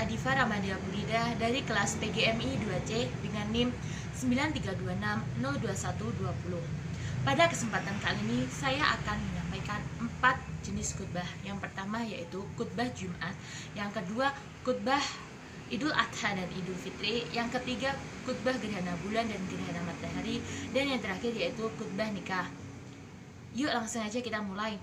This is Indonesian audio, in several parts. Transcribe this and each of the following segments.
Adifa Ramadia Burida dari kelas PGMI 2C dengan NIM 9326022120. Pada kesempatan kali ini saya akan menyampaikan 4 jenis khutbah. Yang pertama yaitu khutbah Jumat, yang kedua khutbah Idul Adha dan Idul Fitri, yang ketiga khutbah gerhana bulan dan gerhana matahari, dan yang terakhir yaitu khutbah nikah. Yuk langsung aja kita mulai.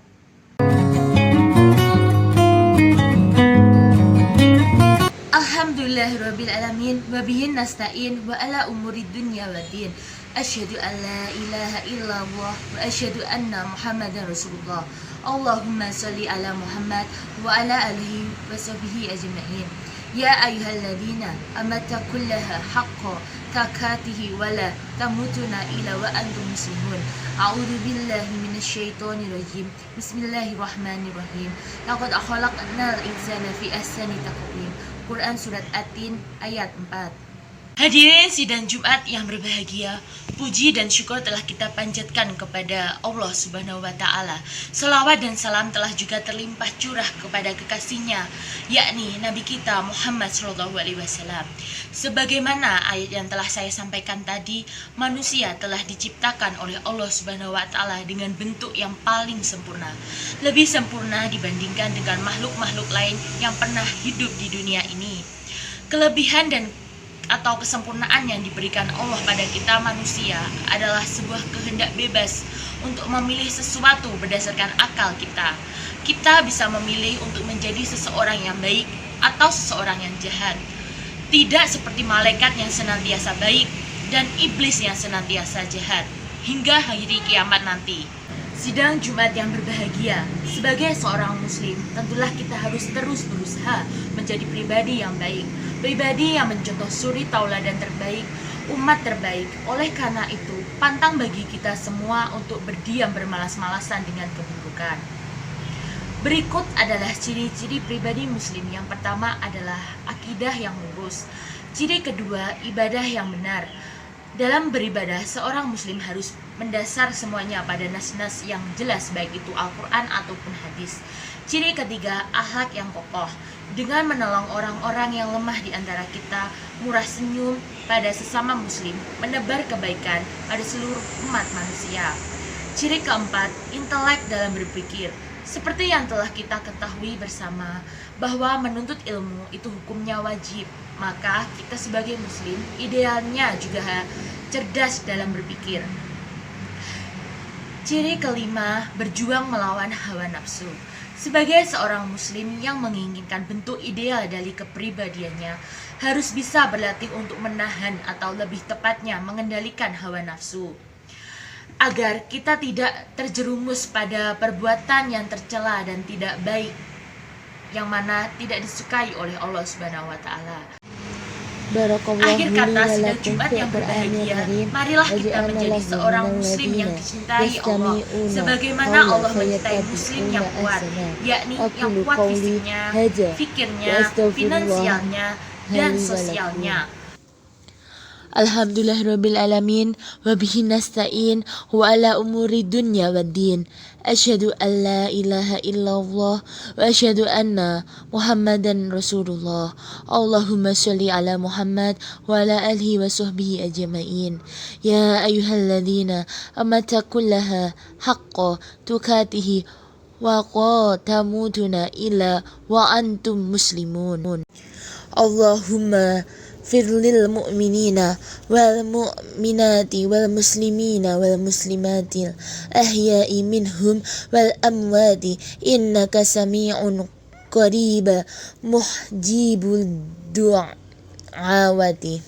Alhamdulillahirrabbilalamin wa bihin nasta'in wa ala umuri dunya wa din. Asyhadu an la ilaha illallah wa asyhadu anna Muhammadan Rasulullah. Allahumma sholli ala Muhammad wa ala alihi wa sahbihi ajma'in. Ya ayyuhalladzina amatakullaha haqqa takatihi wa la tamutuna illa wa antum muslimun. A'udzu billahi minasyaitonir rajim. Bismillahirrahmanirrahim. Laqad khalaqnal insana fi ahsani taqwim. Quran Surat At-Tin ayat 4. Hadirin sidang Jumat yang berbahagia, puji dan syukur telah kita panjatkan kepada Allah Subhanahu wa Ta'ala. Selawat dan salam telah juga terlimpah curah kepada kekasihnya, yakni Nabi kita Muhammad SAW. Sebagaimana ayat yang telah saya sampaikan tadi, manusia telah diciptakan oleh Allah Subhanahu wa Ta'ala dengan bentuk yang paling sempurna, lebih sempurna dibandingkan dengan makhluk-makhluk lain yang pernah hidup di dunia ini. Kelebihan dan atau kesempurnaan yang diberikan Allah pada kita manusia adalah sebuah kehendak bebas untuk memilih sesuatu berdasarkan akal kita. Kita bisa memilih untuk menjadi seseorang yang baik atau seseorang yang jahat. Tidak seperti malaikat yang senantiasa baik dan iblis yang senantiasa jahat hingga hari kiamat nanti. Sidang Jumat yang berbahagia, sebagai seorang muslim, tentulah kita harus terus berusaha menjadi pribadi yang baik, pribadi yang mencontoh suri tauladan terbaik, umat terbaik. Oleh karena itu, pantang bagi kita semua untuk berdiam bermalas-malasan dengan keburukan. Berikut adalah ciri-ciri pribadi muslim. Yang pertama adalah akidah yang lurus. Ciri kedua, ibadah yang benar. Dalam beribadah, seorang muslim harus mendasar semuanya pada nas-nas yang jelas, baik itu Al-Quran ataupun hadis. Ciri ketiga, akhlak yang kokoh. Dengan menolong orang-orang yang lemah di antara kita, murah senyum pada sesama muslim, menebar kebaikan pada seluruh umat manusia. Ciri keempat, intelek dalam berpikir. Seperti yang telah kita ketahui bersama, bahwa menuntut ilmu itu hukumnya wajib, maka kita sebagai muslim idealnya juga cerdas dalam berpikir. Ciri kelima, berjuang melawan hawa nafsu. Sebagai seorang muslim yang menginginkan bentuk ideal dari kepribadiannya, harus bisa berlatih untuk menahan atau lebih tepatnya mengendalikan hawa nafsu, agar kita tidak terjerumus pada perbuatan yang tercela dan tidak baik, yang mana tidak disukai oleh Allah Subhanahu wa Ta'ala. Akhir kata, sidang Jumat yang berbahagia, marilah kita menjadi seorang muslim yang dicintai Allah, sebagaimana Allah mencintai muslim yang kuat, yakni yang kuat fisiknya, fikirnya, finansialnya, dan sosialnya. Alhamdulillahirrabbilalamin wa bihi nasta'in wa ala umuri dunya wa din. Asyhadu an la ilaha illallah wa asyhadu anna Muhammadan Rasulullah. Allahumma sholli ala Muhammad wa ala alihi wa sahbihi ajma'in. Ya ayyuhalladzina amatakullaha haqqa tukatihi wa tamutuna illa wa antum muslimun. Allahumma firlil mu'minina wal mu'minati wal muslimina wal muslimatil ahya'i minhum wal amwati innaka sami'un qariba muhjibul du'awati.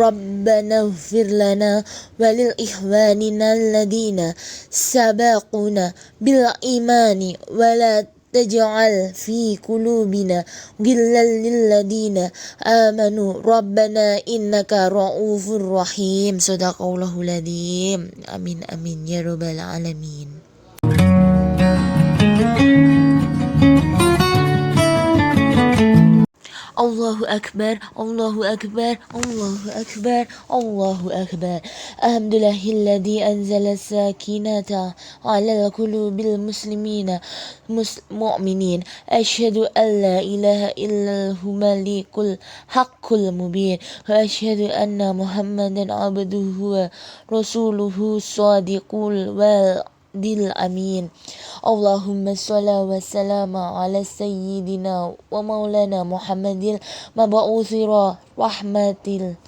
Rabbana ighfir lana walil ikhwanina alladhina sabaquna bil imani wala taj'al fi qulubina ghillan lil ladina amanu rabbana innaka ra'ufur rahim. Shadaqallahul adzim. Amin amin ya rabbal alamin. Allahu Akbar, Allahu Akbar, Allahu Akbar, Allahu Akbar. Alhamdulillahilladzi anzala sakinata ala qulubil muslimina mu'minin. Asyhadu an la ilaha illallahul malikul haqqul mubin. Wa asyhadu anna Muhammadan abduhu wa rasuluhu shadiqul wa'dil amin. Allahumma sholli wa sallam ala sayyidina wa maulana Muhammadil mab'uthi rahmatil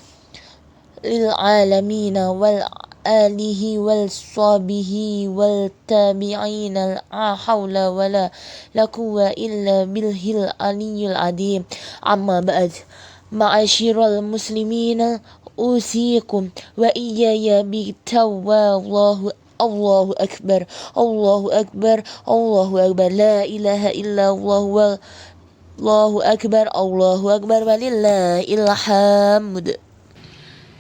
lil alamin wal alihi wal sahbihi wal tabi'ina la haula wala la quwwata illa billahil aliyyil azim. Amma ba'd. Ma'asyiral muslimin, usikum wa iyaya bitaqwallah. Allahu Akbar, Allahu Akbar, Allahu Akbar, la ilaha illallah, Allahu Akbar, Allahu Akbar, walillahil hamd.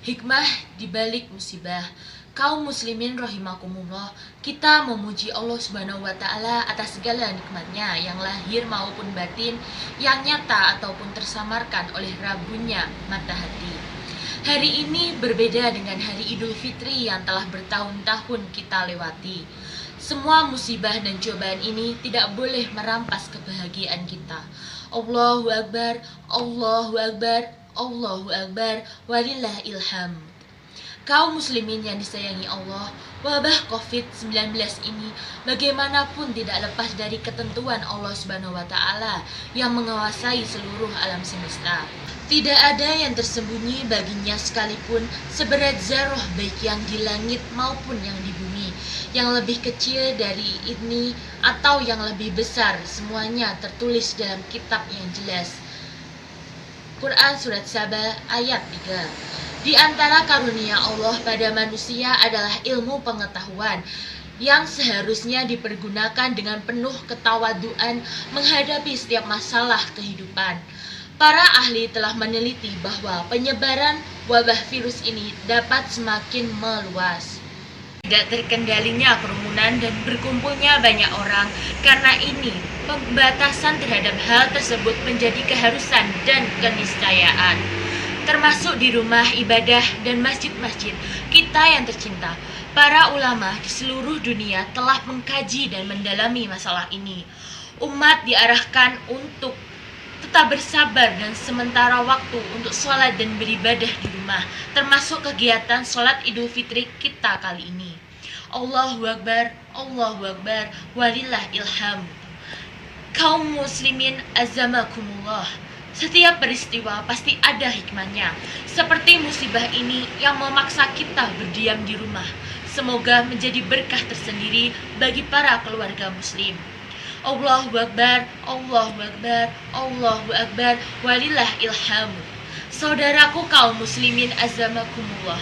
Hikmah di balik musibah. Kaum muslimin rahimakumullah, kita memuji Allah Subhanahu wa taala atas segala nikmatnya yang lahir maupun batin, yang nyata ataupun tersamarkan oleh rabunya mata hati. Hari ini berbeda dengan hari Idul Fitri yang telah bertahun-tahun kita lewati. Semua musibah dan cobaan ini tidak boleh merampas kebahagiaan kita. Allahu Akbar, Allahu Akbar, Allahu Akbar, walillahil hamd. Kaum muslimin yang disayangi Allah, wabah COVID-19 ini bagaimanapun tidak lepas dari ketentuan Allah Subhanahu wa taala yang menguasai seluruh alam semesta. Tidak ada yang tersembunyi baginya sekalipun seberat zarah baik yang di langit maupun yang di bumi. Yang lebih kecil dari ini atau yang lebih besar, semuanya tertulis dalam kitab yang jelas. Quran Surat Saba ayat 3. Di antara karunia Allah pada manusia adalah ilmu pengetahuan yang seharusnya dipergunakan dengan penuh ketawaduan menghadapi setiap masalah kehidupan. Para ahli telah meneliti bahwa penyebaran wabah virus ini dapat semakin meluas. Tidak terkendalinya kerumunan dan berkumpulnya banyak orang, karena ini pembatasan terhadap hal tersebut menjadi keharusan dan keniscayaan. Termasuk di rumah ibadah dan masjid-masjid kita yang tercinta. Para ulama di seluruh dunia telah mengkaji dan mendalami masalah ini. Umat diarahkan untuk tetap bersabar dan sementara waktu untuk sholat dan beribadah di rumah, termasuk kegiatan sholat Idul Fitri kita kali ini. Allahu Akbar, Allahu Akbar, walillahil hamd. Kaum muslimin azamakumullah, setiap peristiwa pasti ada hikmahnya, seperti musibah ini yang memaksa kita berdiam di rumah. Semoga menjadi berkah tersendiri bagi para keluarga muslim. Allahu Akbar, Allahu Akbar, Allahu Akbar, walillahil hamd. Saudaraku kaum muslimin azamakumullah,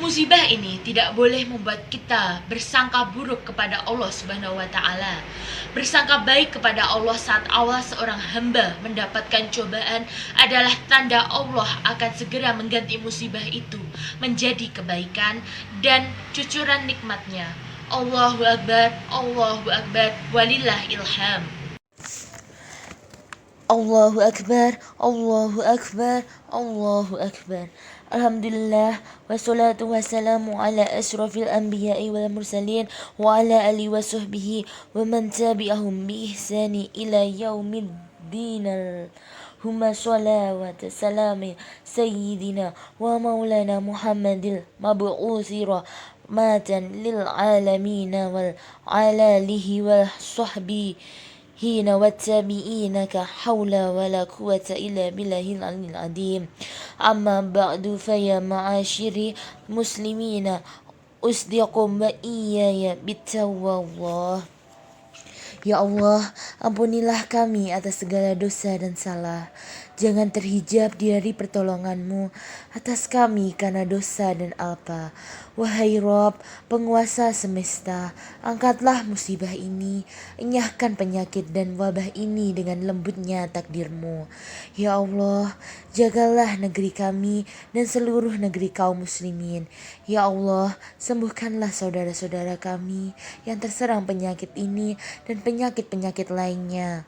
musibah ini tidak boleh membuat kita bersangka buruk kepada Allah Subhanahu wa taala. Bersangka baik kepada Allah saat awal seorang hamba mendapatkan cobaan adalah tanda Allah akan segera mengganti musibah itu menjadi kebaikan dan cucuran nikmatnya. Allahu Akbar, Allahu Akbar, walillahil hamd. Allahu Akbar, Allahu Akbar, Allahu Akbar. Alhamdulillah, wassalatu wassalamu ala asyrafil anbiya'i wal mursalin wa ala alihi wa sahbihi wa man tabi'ahum bi ihsani ila yaumiddin. Humma sholawat salami sayyidina wa maulana Muhammadil mab'uthi rahmatan lil alamin wal alihi wa sahbihi hina wattabi'ina ka hawla wala quwwata illa billahil aliyyil azim. Amma ba'du, faya ma'asyiri muslimina, usdiqum wa iyaya bittaqwallah. Ya Allah, ampunilah kami atas segala dosa dan salah. Jangan terhijab dari pertolongan-Mu atas kami karena dosa dan alpa. Wahai Rob, penguasa semesta, angkatlah musibah ini, enyahkan penyakit dan wabah ini dengan lembutnya takdir-Mu. Ya Allah, jagalah negeri kami dan seluruh negeri kaum muslimin. Ya Allah, sembuhkanlah saudara-saudara kami yang terserang penyakit ini dan penyakit-penyakit lainnya.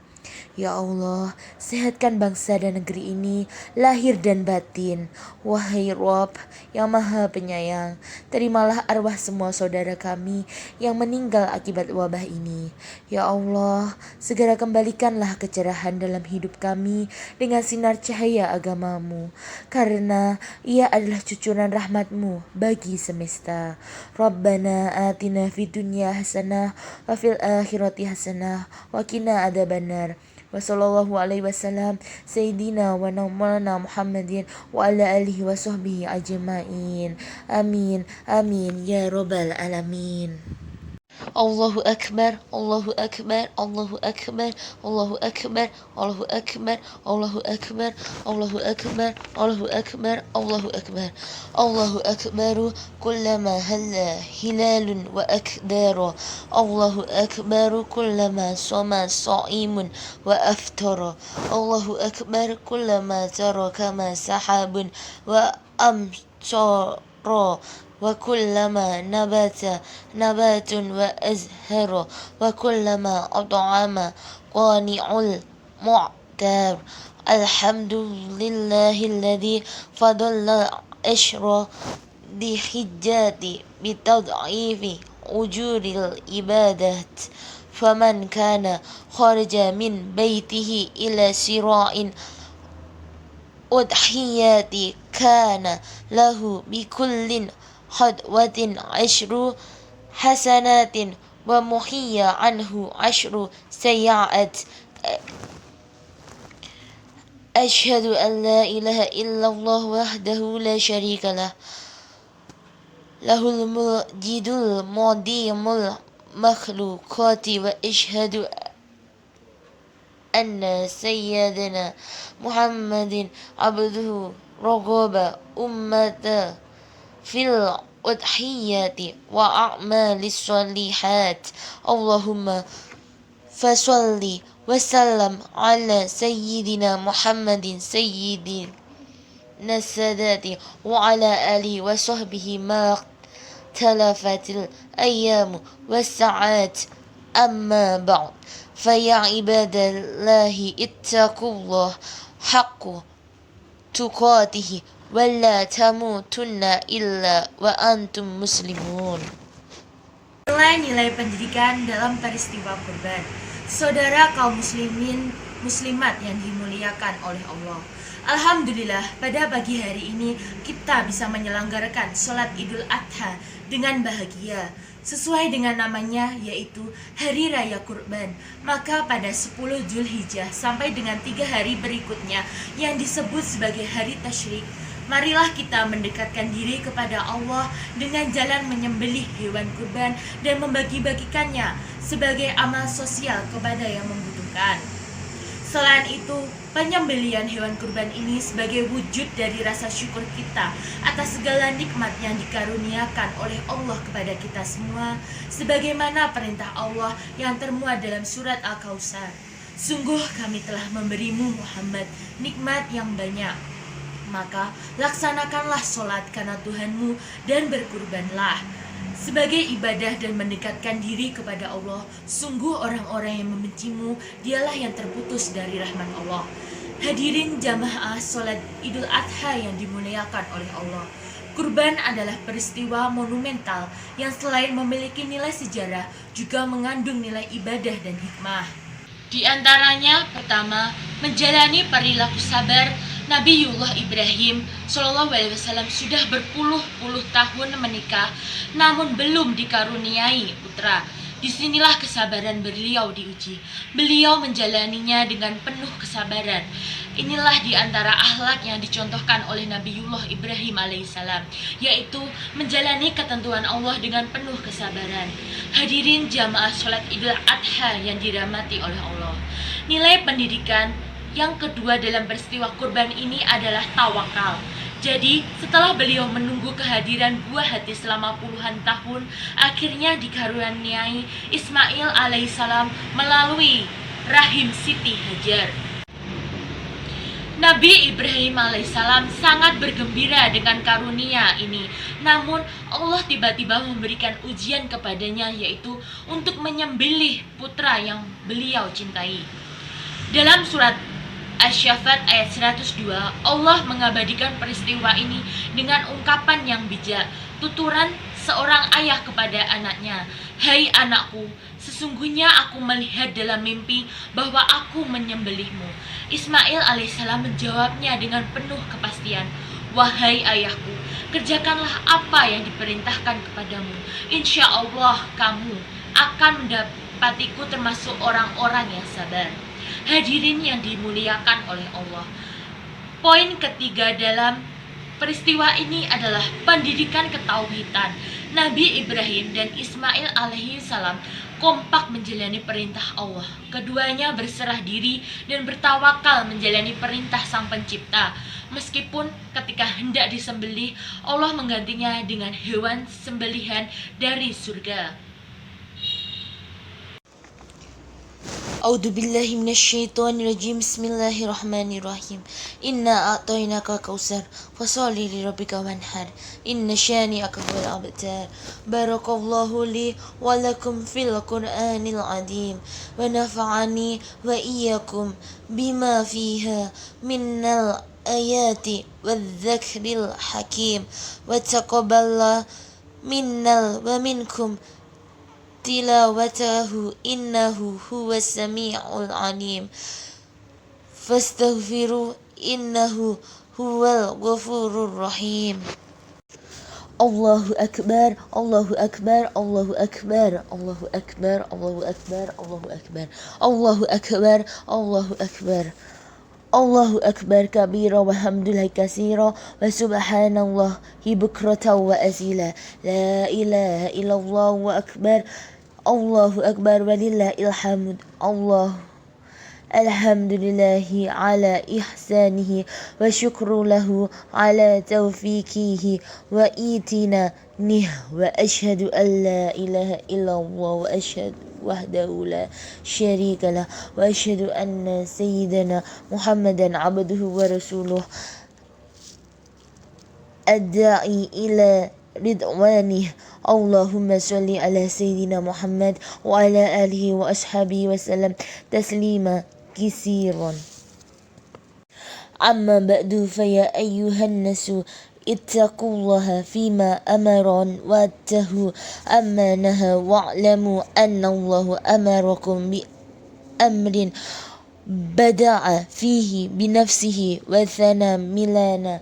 Ya Allah, sehatkan bangsa dan negeri ini, lahir dan batin. Wahai Rob yang maha penyayang, terimalah arwah semua saudara kami yang meninggal akibat wabah ini. Ya Allah, segera kembalikanlah kecerahan dalam hidup kami dengan sinar cahaya agamamu, karena ia adalah cucuran rahmatmu bagi semesta. Rabbana atina fid dunya hasanah wa fil akhirati hasanah wa qina adzabannar. Wassallallahu alaihi wasallam Sayyidina wa maulana Muhammadin wa ala alihi wa sahbihi ajma'in. Amin. Amin ya rabbal alamin. Allahu akbar, Allahu akbar, Allahu akbar, Allahu akbar, Allahu akbar, Allahu akbar, Allahu akbar, Allahu akbar, Allahu akbar. Allahu akbaru kullama halla hilalun wa akdara. Allahu akbaru kullama sama sa'imun wa aftara. Allahu akbar kullama taraka ma sahabun wa amsara. وكلما نبات وأزهر وكلما أطعم قانع المعتر. الحمد لله الذي فضل العشر ذي حجات بتضعيف أجور العبادات. فمن كان خرج من بيته إلى صراع أضحيات كان له بكل خطوة 10 حسنات ومحي عنه 10 سيئات. أشهد أن لا إله إلا الله وحده لا شريك له له المجد المعظم المخلوقات وأشهد أن سيدنا محمد عبده رغب أمة في الأضحيات وأعمال الصالحات. اللهم فصل وسلم على سيدنا محمد سيد السادات وعلى آله وصحبه ما اختلفت الأيام والساعات. أما بعد، فيا عباد الله اتقوا الله حق تقاته ولا تموتن إلا وأنتم مسلمون. Nilai-nilai pendidikan dalam peristiwa kurban. Saudara kaum muslimat yang dimuliakan oleh Allah. Alhamdulillah, pada pagi hari ini kita bisa menyelenggarakan sholat Idul Adha dengan bahagia. Sesuai dengan namanya, yaitu Hari Raya Kurban. Maka pada 10 Zulhijjah sampai dengan 3 hari berikutnya yang disebut sebagai Hari Tasyrik, marilah kita mendekatkan diri kepada Allah dengan jalan menyembelih hewan kurban dan membagi-bagikannya sebagai amal sosial kepada yang membutuhkan. Selain itu, penyembelihan hewan kurban ini sebagai wujud dari rasa syukur kita atas segala nikmat yang dikaruniakan oleh Allah kepada kita semua, sebagaimana perintah Allah yang termuat dalam surat Al-Kautsar. Sungguh kami telah memberimu Muhammad nikmat yang banyak, maka laksanakanlah sholat karena Tuhanmu dan berkurbanlah sebagai ibadah dan mendekatkan diri kepada Allah. Sungguh orang-orang yang membencimu dialah yang terputus dari rahmat Allah. Hadirin jamaah sholat Idul Adha yang dimuliakan oleh Allah. Kurban adalah peristiwa monumental yang selain memiliki nilai sejarah juga mengandung nilai ibadah dan hikmah. Di antaranya, pertama, menjalani perilaku sabar. Nabiullah Ibrahim SAW sudah berpuluh-puluh tahun menikah, namun belum dikaruniai putra. Disinilah kesabaran beliau diuji. Beliau menjalaninya dengan penuh kesabaran. Inilah di antara akhlak yang dicontohkan oleh Nabiullah Ibrahim alaihissalam, yaitu menjalani ketentuan Allah dengan penuh kesabaran. Hadirin jamaah sholat Idul Adha yang dirahmati oleh Allah. Nilai pendidikan yang kedua dalam peristiwa kurban ini adalah tawakal. Jadi, setelah beliau menunggu kehadiran buah hati selama puluhan tahun, akhirnya dikaruniai Ismail alaihissalam melalui rahim Siti Hajar. Nabi Ibrahim alaihissalam sangat bergembira dengan karunia ini. Namun, Allah tiba-tiba memberikan ujian kepadanya, yaitu untuk menyembelih putra yang beliau cintai. Dalam surat Asy-Syaffat ayat 102, Allah mengabadikan peristiwa ini dengan ungkapan yang bijak, tuturan seorang ayah kepada anaknya, "Hai anakku, sesungguhnya aku melihat dalam mimpi bahwa aku menyembelihmu." Ismail alaihissalam menjawabnya dengan penuh kepastian, "Wahai ayahku, kerjakanlah apa yang diperintahkan kepadamu. Insya Allah kamu akan mendapatiku termasuk orang-orang yang sabar." Hadirin yang dimuliakan oleh Allah, poin ketiga dalam peristiwa ini adalah pendidikan ketauhidan. Nabi Ibrahim dan Ismail alaihi salam kompak menjalani perintah Allah. Keduanya berserah diri dan bertawakal menjalani perintah Sang Pencipta. Meskipun ketika hendak disembelih, Allah menggantinya dengan hewan sembelihan dari surga. أعوذ بالله من الشيطان الرجيم بسم الله الرحمن الرحيم إنا أعطيناك الكوثر فصل لربك وانحر إن شانئك هو الأبتر بارك الله لي ولكم في القرآن العظيم ونفعني وإياكم بما فيها من الآيات والذكر الحكيم وتقبل منا ومنكم تلاوته إنه هو السميع العليم فاستغفروا إنه هو الغفور الرحيم الله أكبر الله أكبر الله أكبر الله أكبر الله أكبر الله أكبر الله أكبر الله أكبر الله أكبر كبيرا والحمد لله كثيرا وسبحان الله بكرة وأصيلا لا إله إلا الله وأكبر الله أكبر ولله الحمد الله الحمد لله على إحسانه وشكر له على توفيقه وإيتانه وأشهد أن لا إله إلا الله وأشهد وحده لا شريك له وأشهد أن سيدنا محمدا عبده ورسوله الداعي إلى رضوانه اللهم صل على سيدنا محمد وعلى آله وأصحابه وسلم تسليما كثيرا أما بعد فيا أيها الناس اتقوا الله فيما أمر واتقوا أما نهى واعلموا أن الله أمركم بأمر بدأ فيه بنفسه وثنى ملنا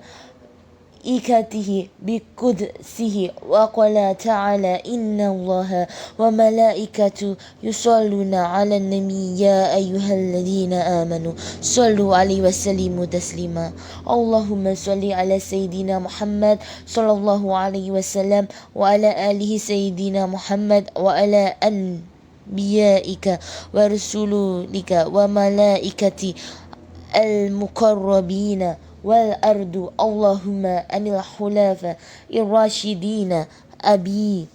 إكته بقدسه وقال تعالى إن الله وملائكته يصلون على النبي يا أيها الذين آمنوا صلوا عليه وسلموا تسليما اللهم صل على سيدنا محمد صلى الله عليه وسلم وعلى آله سيدنا محمد وعلى أنبيائك ورسولك وملائكة المقربين والأرض اللهم أن الخلفاء الراشدين أبي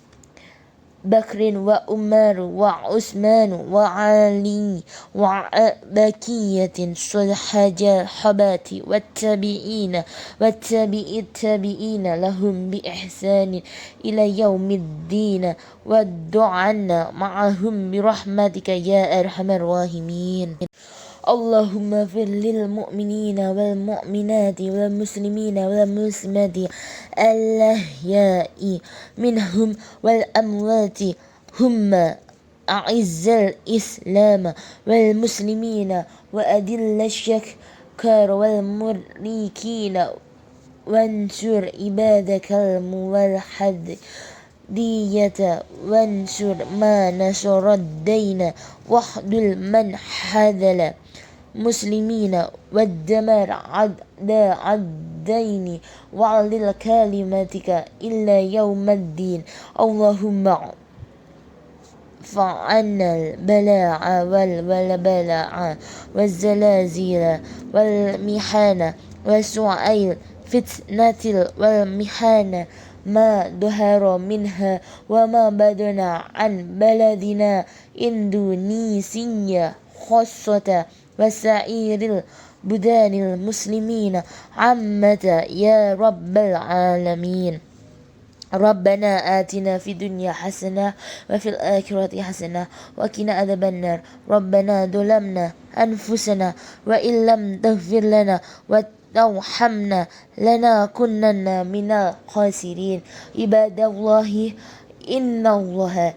بكر وعمر وعثمان وعلي وبقية الصحابة والتابعين والتابعين لهم بإحسان إلى يوم الدين ودعنا معهم برحمتك يا أرحم الراحمين اللهم اغفر للمؤمنين والمؤمنات والمسلمين والمسلمات الأحياء منهم والأموات هم أعز الإسلام والمسلمين وأذل الشرك والمشركين وانصر عبادك الموحدين وانصر ما نصر الدين واخذل من حذل مسلمين والدمر أعداء الدين وعلل كلمتك إلا يوم الدين اللهم فعنا البلاء والبلاء والزلازل والمحن وسوء الفتنة والمحن ما ظهر منها وما بدن عن بلدنا إندونيسيا خاصة وسائر البلدان المسلمين عامة يا رب العالمين ربنا آتنا في الدنيا حسنة وفي الآخرة حسنة وقنا عذاب النار ربنا ظلمنا أنفسنا وإن لم تغفر لنا وترحمنا لنكونن من الخاسرين عباد الله إن الله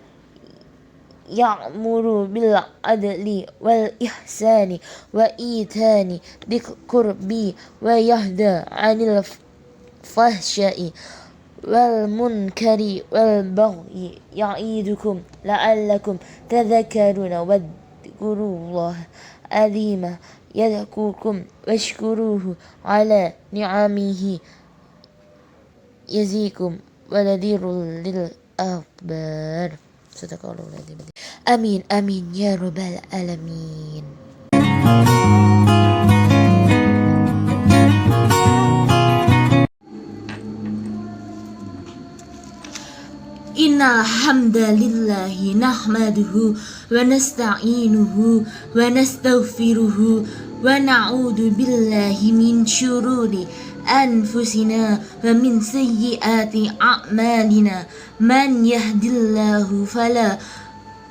يأمر بالعدل والإحسان وإيتاء ذي القربى وينهى عن الفحشاء والمنكر والبغي يعظكم لعلكم تذكرون واذكروا الله العظيم يذكركم واشكروه على نعمه يزدكم ونذير للأخبار صدق الله العظيم آمين آمين يا رب العالمين. Innal hamdalillahi nahmaduhu wa nasta'inuhu wa nastaghfiruhu wa na'udzu billahi min syururi anfusina wa min sayyiati a'malina man yahdillahu fala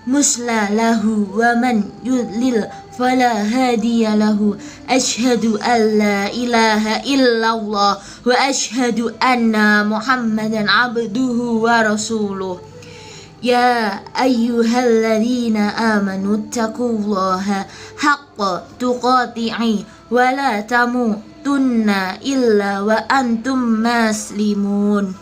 mudilla lahu wa man yudlil fala hadiya lahu asyhadu an la ilaha illallah wa asyhadu anna muhammadan abduhu wa rasuluh ya ayyuhalladzina amanu taqullaha haqqa tuqatihi wa la tamutunna illa wa antum muslimun.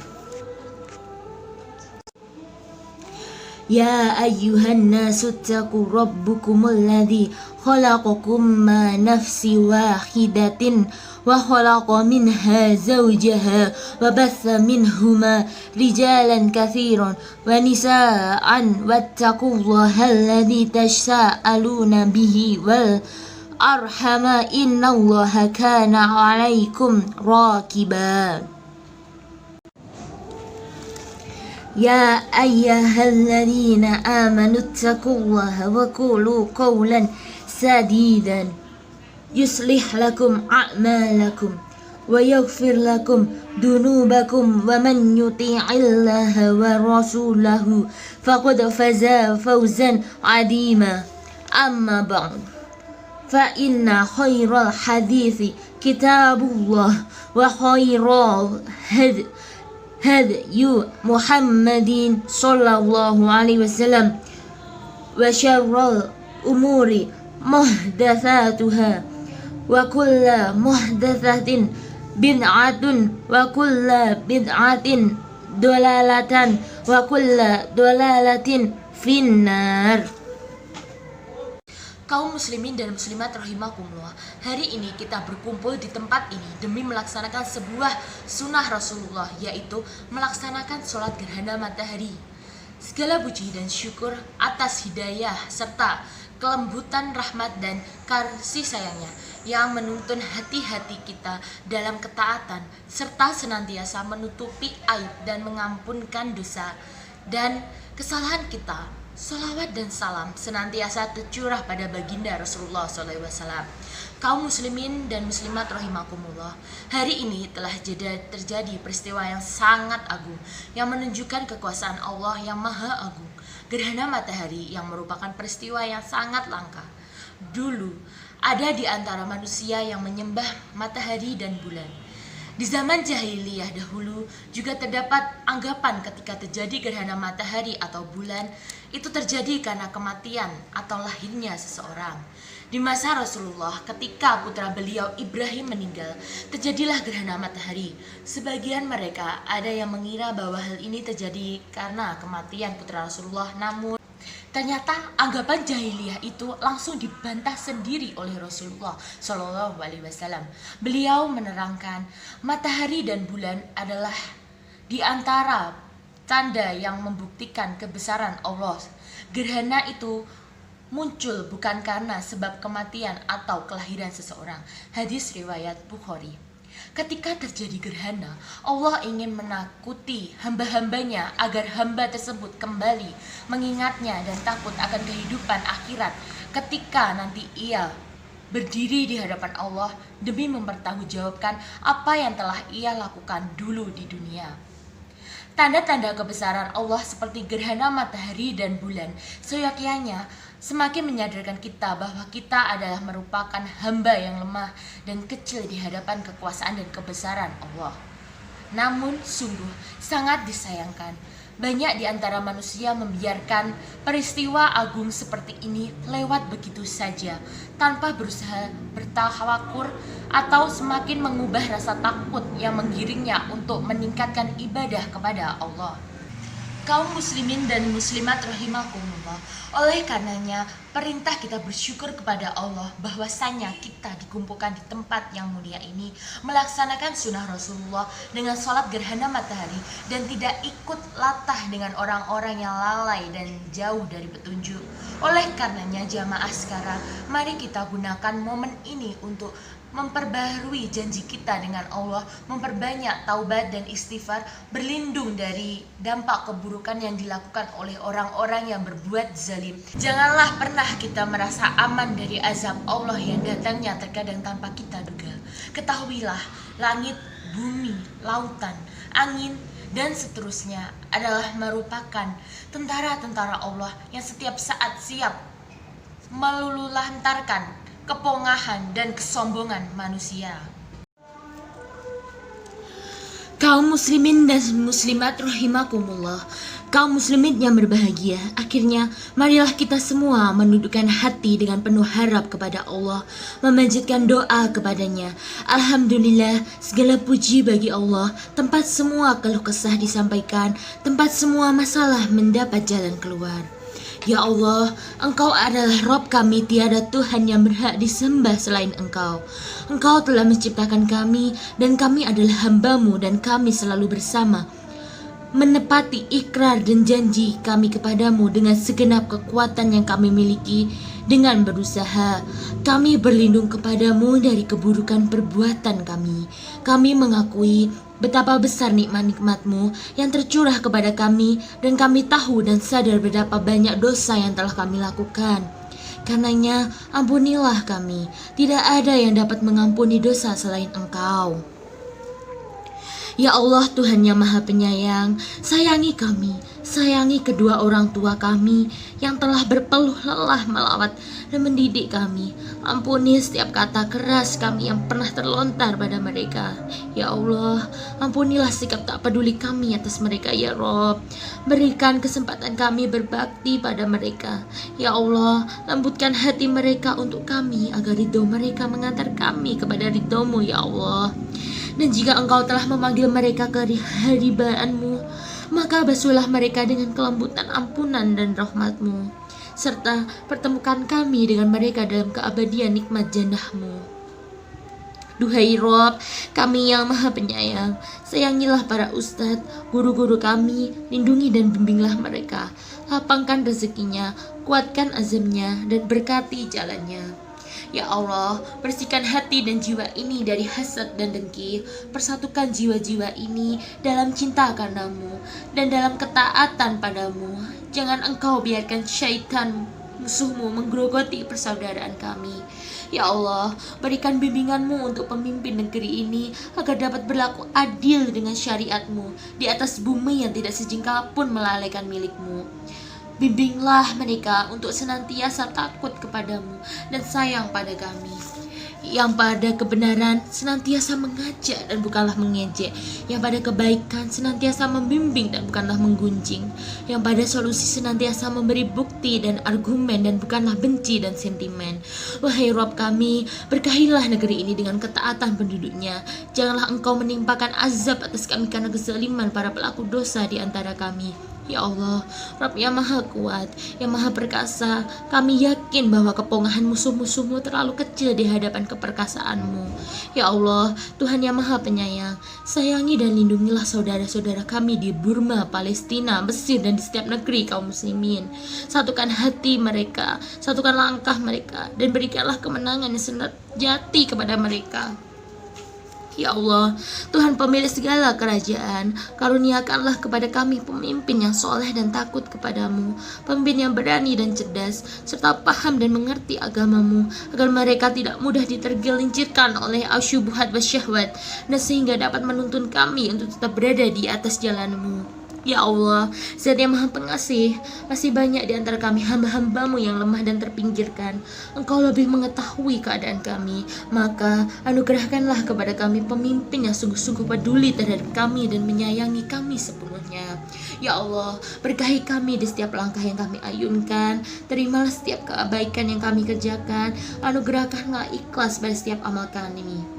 Ya ayyuhan nasu ttaqu rabbukumul ladzi khalaqakum min nafsin wahidatin wa khalaqa minha zawjaha wa batha minhuma rijalan katsiran wa nisaa'an wattaqullaha alladzi tasaaluna bihi wal arhama innallaha kana 'alaikum raqiba. Ya ayyuhalladzina amanu taqullaha wa qulu qawlan sadidan yuslih lakum a'malakum wa yaghfir lakum dunubakum wa man yuti'illaha wa rasulahu faqad faza fawzan 'azima. Amma ba'd, fa inna khairal hadithi kitabullah wa khairal hadyu Muhammadin sallallahu alaihi wasallam wa syarrul umuri muhdatsatuha wa kullu muhdatsatin bid'atun wa kullu bid'atin dolalatan wa kullu dolalatin finnar. Kaum muslimin dan muslimat rahimakumullah, hari ini kita berkumpul di tempat ini demi melaksanakan sebuah sunnah Rasulullah, yaitu melaksanakan sholat gerhana matahari. Segala puji dan syukur atas hidayah serta kelembutan rahmat dan kasih sayangnya yang menuntun hati-hati kita dalam ketaatan serta senantiasa menutupi aib dan mengampunkan dosa dan kesalahan kita. Salawat dan salam senantiasa tercurah pada baginda Rasulullah SAW. Kaum muslimin dan muslimat rahimakumullah, hari ini telah terjadi peristiwa yang sangat agung yang menunjukkan kekuasaan Allah yang maha agung. Gerhana matahari yang merupakan peristiwa yang sangat langka. Dulu ada di antara manusia yang menyembah matahari dan bulan. Di zaman jahiliyah dahulu juga terdapat anggapan ketika terjadi gerhana matahari atau bulan itu terjadi karena kematian atau lahirnya seseorang. Di masa Rasulullah, ketika putra beliau Ibrahim meninggal, terjadilah gerhana matahari. Sebagian mereka ada yang mengira bahwa hal ini terjadi karena kematian putra Rasulullah, namun ternyata anggapan jahiliyah itu langsung dibantah sendiri oleh Rasulullah Shallallahu Alaihi Wasallam. Beliau menerangkan matahari dan bulan adalah di antara tanda yang membuktikan kebesaran Allah. Gerhana itu muncul bukan karena sebab kematian atau kelahiran seseorang. Hadis riwayat Bukhari. Ketika terjadi gerhana, Allah ingin menakuti hamba-hambanya agar hamba tersebut kembali mengingatnya dan takut akan kehidupan akhirat ketika nanti ia berdiri di hadapan Allah demi mempertanggungjawabkan apa yang telah ia lakukan dulu di dunia. Tanda-tanda kebesaran Allah seperti gerhana matahari dan bulan seyogyanya semakin menyadarkan kita bahwa kita adalah merupakan hamba yang lemah dan kecil di hadapan kekuasaan dan kebesaran Allah. Namun sungguh sangat disayangkan, banyak di antara manusia membiarkan peristiwa agung seperti ini lewat begitu saja tanpa berusaha bertawakur atau semakin mengubah rasa takut yang menggiringnya untuk meningkatkan ibadah kepada Allah. Kaum muslimin dan muslimat rahimakumullah, oleh karenanya perintah kita bersyukur kepada Allah bahwasanya kita dikumpulkan di tempat yang mulia ini melaksanakan sunnah Rasulullah dengan sholat gerhana matahari dan tidak ikut latah dengan orang-orang yang lalai dan jauh dari petunjuk. Oleh karenanya jamaah sekarang, mari kita gunakan momen ini untuk memperbaharui janji kita dengan Allah, memperbanyak taubat dan istighfar, berlindung dari dampak keburukan yang dilakukan oleh orang-orang yang berbuat zalim. Janganlah pernah kita merasa aman dari azab Allah yang datangnya terkadang tanpa kita duga. Ketahuilah, langit, bumi, lautan, angin, dan seterusnya adalah merupakan tentara-tentara Allah yang setiap saat siap meluluhlantarkan kepongahan dan kesombongan manusia. Kaum muslimin dan muslimat rahimakumullah, kaum muslimin yang berbahagia, akhirnya marilah kita semua menundukkan hati dengan penuh harap kepada Allah, memanjatkan doa kepadanya. Alhamdulillah, segala puji bagi Allah, tempat semua keluh kesah disampaikan, tempat semua masalah mendapat jalan keluar. Ya Allah, Engkau adalah Rabb kami, tiada Tuhan yang berhak disembah selain Engkau. Engkau telah menciptakan kami dan kami adalah hamba-Mu dan kami selalu bersama menepati ikrar dan janji kami kepadamu dengan segenap kekuatan yang kami miliki. Dengan berusaha, kami berlindung kepadamu dari keburukan perbuatan kami. Kami mengakui betapa besar nikmat-nikmat-Mu yang tercurah kepada kami, dan kami tahu dan sadar betapa banyak dosa yang telah kami lakukan. Karenanya, ampunilah kami. Tidak ada yang dapat mengampuni dosa selain Engkau. Ya Allah, Tuhan yang Maha Penyayang, sayangi kami, sayangi kedua orang tua kami yang telah berpeluh lelah melawat dan mendidik kami. Ampuni setiap kata keras kami yang pernah terlontar pada mereka. Ya Allah, ampunilah sikap tak peduli kami atas mereka, ya Rob. Berikan kesempatan kami berbakti pada mereka. Ya Allah, lembutkan hati mereka untuk kami agar ridho mereka mengantar kami kepada ridho-Mu, ya Allah. Dan jika Engkau telah memanggil mereka ke hadirat-Mu, maka basuhlah mereka dengan kelembutan ampunan dan rahmat-Mu, serta pertemukan kami dengan mereka dalam keabadian nikmat jannah-Mu. Duhai Rob, kami yang Maha Penyayang, sayangilah para ustadz, guru-guru kami, lindungi dan bimbinglah mereka, lapangkan rezekinya, kuatkan azamnya, dan berkati jalannya. Ya Allah, bersihkan hati dan jiwa ini dari hasad dan dengki. Persatukan jiwa-jiwa ini dalam cinta karena-Mu dan dalam ketaatan padamu. Jangan Engkau biarkan syaitan musuh-Mu menggerogoti persaudaraan kami. Ya Allah, berikan bimbingan-Mu untuk pemimpin negeri ini agar dapat berlaku adil dengan syariat-Mu di atas bumi yang tidak sejengkal pun melalaikan milik-Mu. Bimbinglah mereka untuk senantiasa takut kepadamu dan sayang pada kami, yang pada kebenaran senantiasa mengajak dan bukanlah mengejek, yang pada kebaikan senantiasa membimbing dan bukanlah menggunjing, yang pada solusi senantiasa memberi bukti dan argumen dan bukanlah benci dan sentimen. Wahai Rabb kami, berkahilah negeri ini dengan ketaatan penduduknya. Janganlah Engkau menimpakan azab atas kami karena kezaliman para pelaku dosa di antara kami. Ya Allah, Rabb yang Maha Kuat, yang Maha Perkasa, kami yakin bahwa kepongahan musuh-musuh-Mu terlalu kecil di hadapan keperkasaan-Mu. Ya Allah, Tuhan yang Maha Penyayang, sayangi dan lindungilah saudara-saudara kami di Burma, Palestina, Mesir, dan di setiap negeri kaum muslimin. Satukan hati mereka, satukan langkah mereka, dan berikanlah kemenangan yang sejati kepada mereka. Ya Allah, Tuhan pemilik segala kerajaan, karuniakanlah kepada kami pemimpin yang soleh dan takut kepadamu, pemimpin yang berani dan cerdas, serta paham dan mengerti agamamu, agar mereka tidak mudah ditergelincirkan oleh asyubuhat wa syahwat, dan sehingga dapat menuntun kami untuk tetap berada di atas jalanmu. Ya Allah, Zat yang Maha Pengasih, masih banyak di antara kami hamba-hambamu yang lemah dan terpinggirkan. Engkau lebih mengetahui keadaan kami, maka anugerahkanlah kepada kami pemimpin yang sungguh-sungguh peduli terhadap kami dan menyayangi kami sepenuhnya. Ya Allah, berkahi kami di setiap langkah yang kami ayunkan, terimalah setiap kebaikan yang kami kerjakan, anugerahkanlah ikhlas pada setiap amal kami.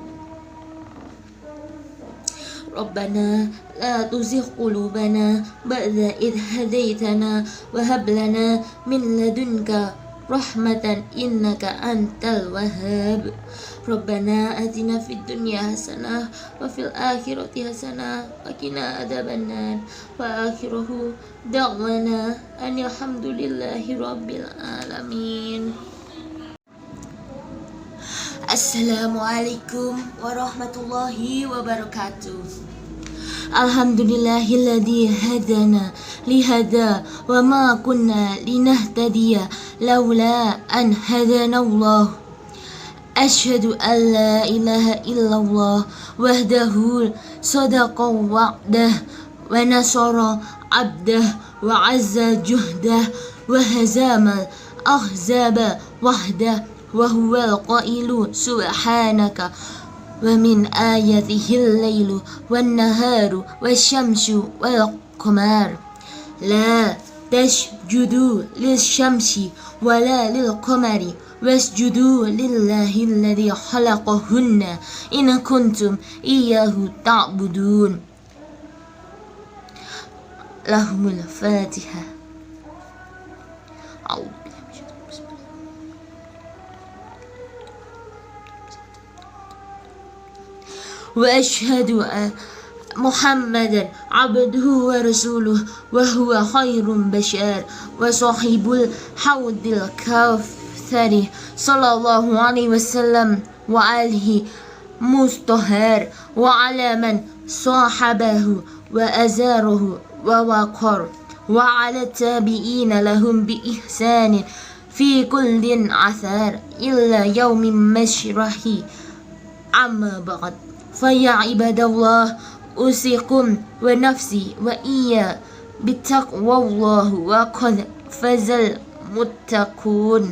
Rabbana la tuzigh qulubana ba'da idh hadaitana wa hab lana min ladunka rahmatan innaka antal wahhab. Rabbana atina fid dunya hasanah wa fil akhirati hasanah wa qina adzabannar. Wa akhiruhu da'wana anil hamdulillahi rabbil alamin. Assalamualaikum warahmatullahi wabarakatuh. Alhamdulillahilladzi hadana lihada wa ma kunna linahtadiya laula an hadanallah. Asyhadu an la ilaha illallah wahdahu sadaqa wa'dah wa nasara abdah wa azza juhdah wa hazamal ahzaba wahdah wa huwal qailu subhanaka wa min ayatihil lailu wan naharu wasyamsu wal qamar la tasjudu lisyamsi wala lil qamari wasjudu lillahi alladhi khalaqahunna in kuntum iyyahu ta'budun. Lahumul Fatihah. وأشهد أن محمدا عبده ورسوله وهو خير بشر وصاحب الحوض الكوثر صلى الله عليه وسلم وآله مطهر وعلى من صاحبه وأزاره ووقر وعلى التابعين لهم بإحسان في كل عثار إلا يوم مشرحي أما بعد فيا عباد الله أوصيكم ونفسي وإيا بتقوى الله وقد فاز المتقون.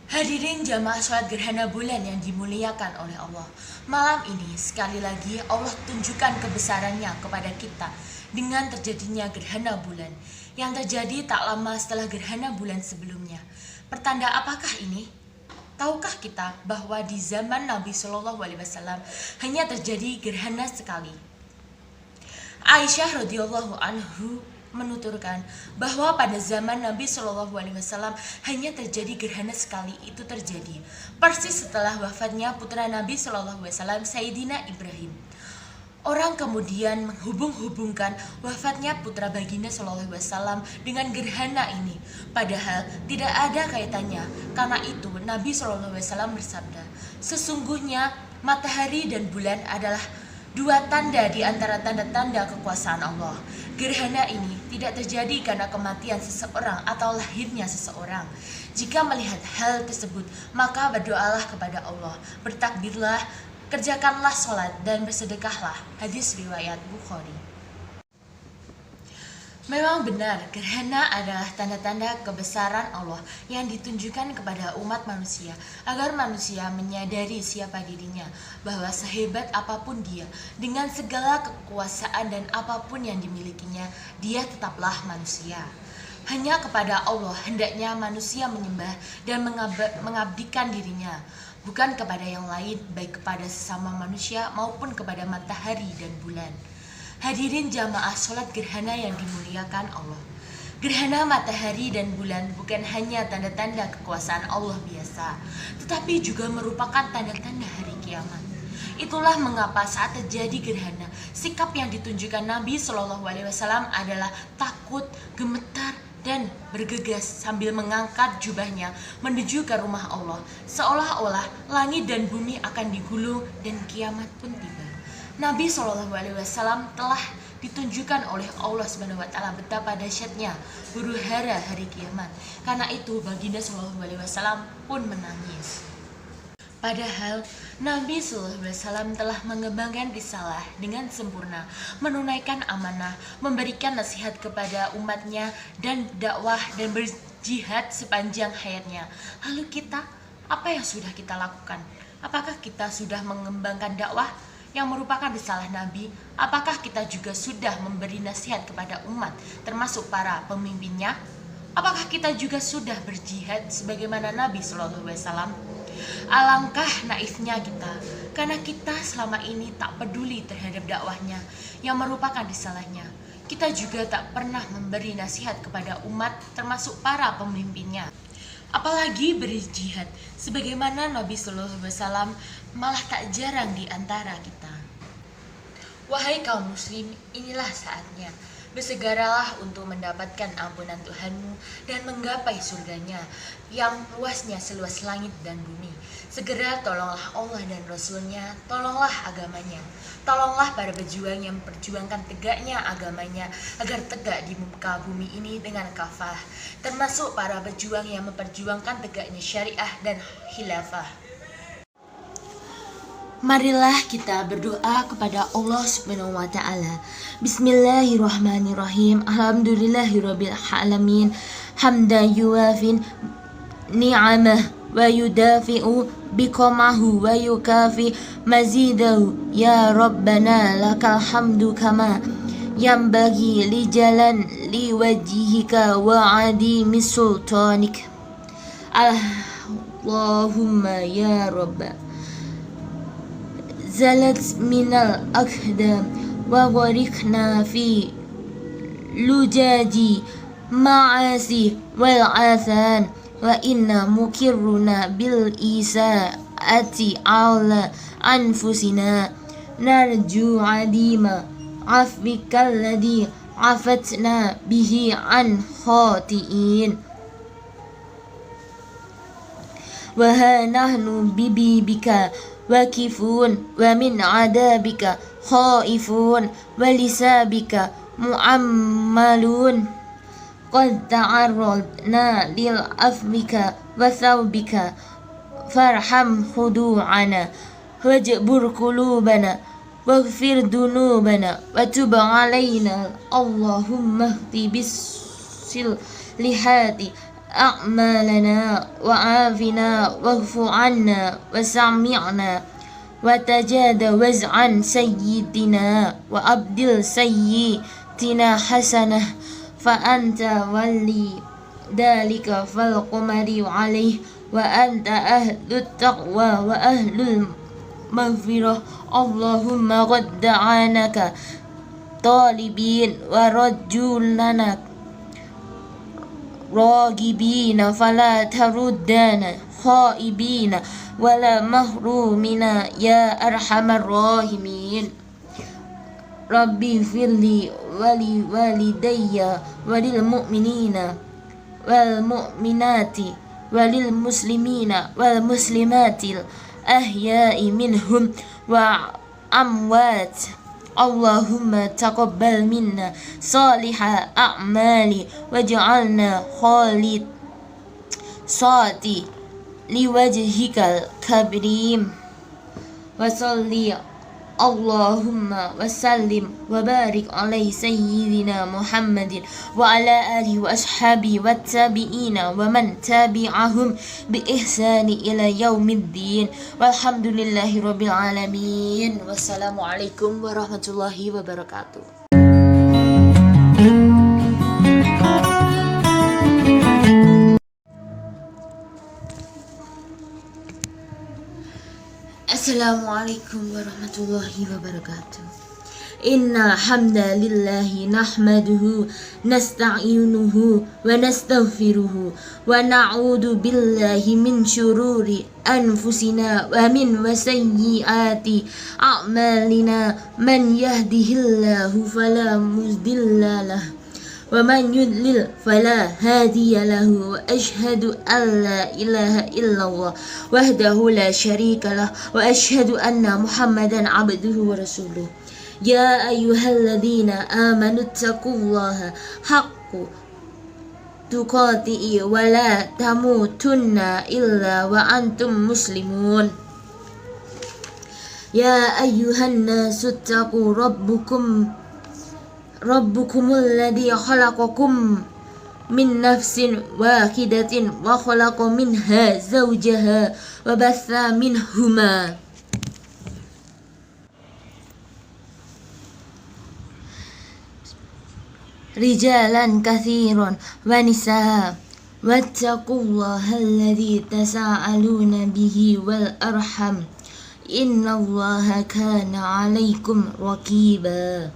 Hadirin jamaah sholat gerhana bulan yang dimuliakan oleh Allah. Malam ini sekali lagi Allah tunjukkan kebesarannya kepada kita dengan terjadinya gerhana bulan yang terjadi tak lama setelah gerhana bulan sebelumnya. Pertanda apakah ini? Tahukah kita bahwa di zaman Nabi Shallallahu Alaihi Wasallam hanya terjadi gerhana sekali? Aisyah radhiyallahu anhu menuturkan bahwa pada zaman Nabi Shallallahu Alaihi Wasallam hanya terjadi gerhana sekali. Itu terjadi persis setelah wafatnya putra Nabi Shallallahu Alaihi Wasallam Sayyidina Ibrahim. Orang kemudian menghubung-hubungkan wafatnya putra baginda Shallallahu Alaihi Wasallam dengan gerhana ini, padahal tidak ada kaitannya. Karena itu Nabi Shallallahu Alaihi Wasallam bersabda, sesungguhnya matahari dan bulan adalah dua tanda di antara tanda-tanda kekuasaan Allah. Gerhana ini tidak terjadi karena kematian seseorang atau lahirnya seseorang. Jika melihat hal tersebut, maka berdoalah kepada Allah, bertakbirlah, kerjakanlah sholat dan bersedekahlah. Hadis riwayat Bukhari. Memang benar, gerhana adalah tanda-tanda kebesaran Allah yang ditunjukkan kepada umat manusia agar manusia menyadari siapa dirinya, bahwa sehebat apapun dia, dengan segala kekuasaan dan apapun yang dimilikinya, dia tetaplah manusia. Hanya kepada Allah hendaknya manusia menyembah dan mengabdikan dirinya, bukan kepada yang lain, baik kepada sesama manusia maupun kepada matahari dan bulan. Hadirin jamaah sholat gerhana yang dimuliakan Allah. Gerhana matahari dan bulan bukan hanya tanda-tanda kekuasaan Allah biasa, tetapi juga merupakan tanda-tanda hari kiamat. Itulah mengapa saat terjadi gerhana, sikap yang ditunjukkan Nabi Shallallahu Alaihi Wasallam adalah takut, gemetar, dan bergegas sambil mengangkat jubahnya menuju ke rumah Allah, seolah-olah langit dan bumi akan digulung dan kiamat pun tiba. Nabi Shallallahu Alaihi Wasallam telah ditunjukkan oleh Allah Subhanahu Wa Taala betapa dahsyatnya huru-hara hari kiamat. Karena itu baginda Shallallahu Alaihi Wasallam pun menangis. Padahal Nabi Sallallahu Alaihi Wasallam telah mengembangkan risalah dengan sempurna, menunaikan amanah, memberikan nasihat kepada umatnya, dan dakwah dan berjihad sepanjang hayatnya. Lalu kita, apa yang sudah kita lakukan? Apakah kita sudah mengembangkan dakwah yang merupakan risalah Nabi? Apakah kita juga sudah memberi nasihat kepada umat, termasuk para pemimpinnya? Apakah kita juga sudah berjihad sebagaimana Nabi Sallallahu Alaihi Wasallam? Alangkah naifnya kita, karena kita selama ini tak peduli terhadap dakwahnya yang merupakan risalahnya. Kita juga tak pernah memberi nasihat kepada umat, termasuk para pemimpinnya. Apalagi berjihad, sebagaimana Nabi Sallallahu Alaihi Wasallam malah tak jarang di antara kita. Wahai kaum muslim, inilah saatnya. Bersegeralah untuk mendapatkan ampunan Tuhanmu dan menggapai surganya yang luasnya seluas langit dan bumi. Segera tolonglah Allah dan Rasulnya, tolonglah agamanya. Tolonglah para pejuang yang memperjuangkan tegaknya agamanya agar tegak di muka bumi ini dengan kafah, termasuk para pejuang yang memperjuangkan tegaknya syariah dan khilafah. Marilah kita berdoa kepada Allah Subhanahu wa taala. Bismillahirrahmanirrahim. Alhamdulillahirabbil alamin. Hamdan yuwafin ni'amah wa yudafi'u biqamahu wa yukafi mazidahu. Ya Rabbana lakal hamdu kama yanbaghi li jalan li wajhika wa adimi sultanik. Allahumma ya Rabb زلت من الأقدام وغرقنا في لجاج معاصي والآثام وإن مكرنا بالإساءة على أنفسنا نرجو عديم عفوك الذي عفتنا به عن خاطئين وها نحن ببيبك واكفون ومن عذابك خائفون ولسابك معملون قد تعرضنا لعفوك وثوبك فارحم خضوعنا واجبر قلوبنا واغفر ذنوبنا وتب علينا اللهم اهد بالصالحات أعمالنا وعافنا واعف عنا وسمعنا وتجاوز عن سيئاتنا وأبدل سيئاتنا حسنة فأنت ولي ذلك فالقمر عليه وأنت أهل التقوى وأهل المغفرة اللهم قد دعانك طالبين ورجلنا راغبين فلا تردنا خائبين ولا محرومين يا أرحم الراحمين ربي اغفر لي ولوالدي وللمؤمنين والمؤمنات وللمسلمين والمسلمات الأحياء منهم وأموات اللهم تقبل منا صالح أعمال واجعلنا خالد صادي لوجهك الكريم وصلي اللهم وسلم وبارك على سيدنا محمد وعلى آله وأصحابه والتابعين ومن تبعهم بإحسان إلى يوم الدين والحمد لله رب العالمين والسلام عليكم ورحمة الله وبركاته. Assalamualaikum warahmatullahi wabarakatuh. Innal hamdalillahi nahmaduhu nasta'inuhu wa nastaghfiruhu wa na'udzu billahi min syururi anfusina wa min sayyiati a'malina man yahdihillahu fala mudilla lahu wa man yudlil fala hadiya lahu wa ashhadu an la ilaha illallah wahdahu la syarika lah wa ashhadu anna muhammadan abduhu wa rasuluh. Ya ayyuhalladzina amanu taqullaha haqqa tuqatihi wa la tamutunna illa wa antum muslimun. Ya ayyuhan nasu ttaqu rabbukumul ladzi khalaqakum min nafsin wahidatin wa khalaqa minha zawjaha wa batha minhuma rijalan katsiran wa nisaa wattaqullaha alladzi tasaaluna bihi wal arham innallaha kana 'alaikum raqiba.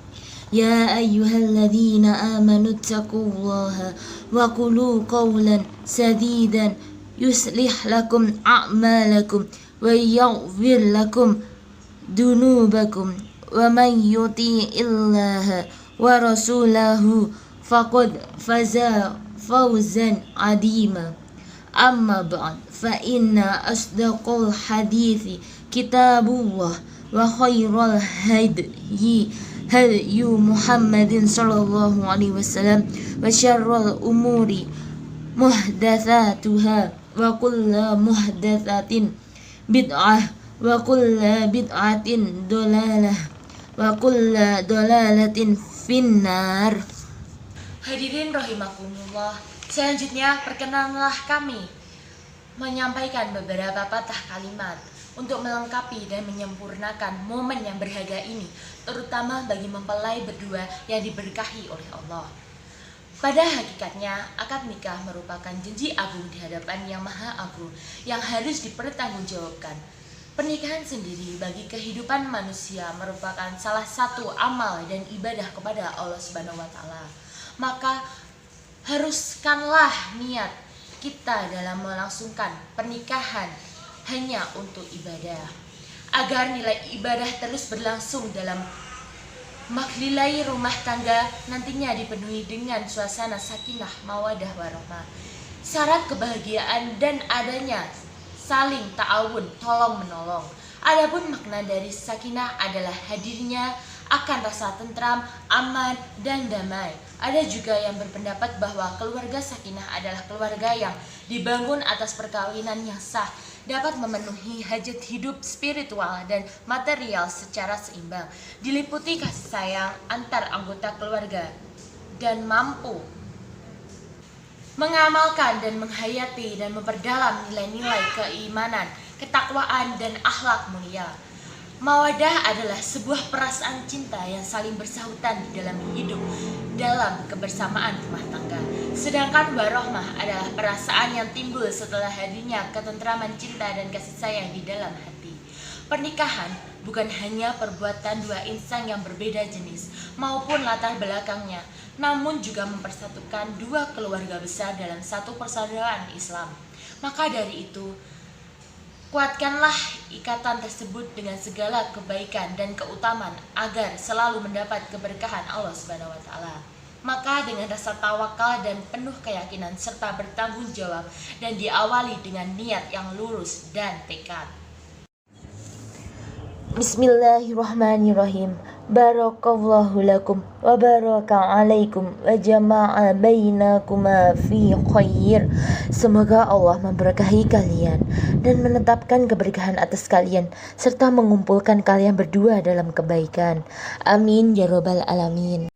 Ya ayyuhalladzina amanu taqullaha wa qulu qawlan sadidan yuslih lakum a'malakum wa yaghfir lakum dunubakum wa man yuti'illaha wa rasulahu faqad faza fawzan 'azima. Amma ba'd fa inna asdaqal hadithi kitabullah wa khairal hadyi hadyu Muhammadin sallallahu alaihi wasallam wa syarrul umuri muhdatsatuha wa kullu muhdatsatin bid'ah wa kullu bid'atin dolalah wa kullu dolalatin finnar. Hadirin rahimakumullah, selanjutnya perkenanlah kami menyampaikan beberapa patah kalimat untuk melengkapi dan menyempurnakan momen yang berharga ini, terutama bagi mempelai berdua yang diberkahi oleh Allah. Pada hakikatnya, akad nikah merupakan janji agung di hadapan Yang Maha Agung yang harus dipertanggungjawabkan. Pernikahan sendiri bagi kehidupan manusia merupakan salah satu amal dan ibadah kepada Allah Subhanahu wa taala. Maka haruskanlah niat kita dalam melangsungkan pernikahan hanya untuk ibadah, agar nilai ibadah terus berlangsung dalam makhlilai rumah tangga nantinya dipenuhi dengan suasana sakinah, mawadah, warahmah, syarat kebahagiaan dan adanya saling ta'awun, tolong menolong. Adapun makna dari sakinah adalah hadirnya akan rasa tentram, aman, dan damai. Ada juga yang berpendapat bahwa keluarga sakinah adalah keluarga yang dibangun atas perkawinan yang sah, dapat memenuhi hajat hidup spiritual dan material secara seimbang, diliputi kasih sayang antar anggota keluarga, dan mampu mengamalkan dan menghayati dan memperdalam nilai-nilai keimanan, ketakwaan, dan akhlak mulia. Mawadah adalah sebuah perasaan cinta yang saling bersahutan di dalam hidup dalam kebersamaan rumah tangga. Sedangkan warahmah adalah perasaan yang timbul setelah hadirnya ketentraman cinta dan kasih sayang di dalam hati. Pernikahan bukan hanya perbuatan dua insan yang berbeda jenis maupun latar belakangnya, namun juga mempersatukan dua keluarga besar dalam satu persaudaraan Islam. Maka dari itu, kuatkanlah ikatan tersebut dengan segala kebaikan dan keutamaan agar selalu mendapat keberkahan Allah Subhanahu wa taala. Maka dengan rasa tawakal dan penuh keyakinan serta bertanggung jawab dan diawali dengan niat yang lurus dan tekad. Bismillahirrahmanirrahim. Barakallahu lakum wa baraka alaikum wa jama'a bainakuma fi khair. Semoga Allah memberkahi kalian dan menetapkan keberkahan atas kalian serta mengumpulkan kalian berdua dalam kebaikan. Amin ya rabbal alamin.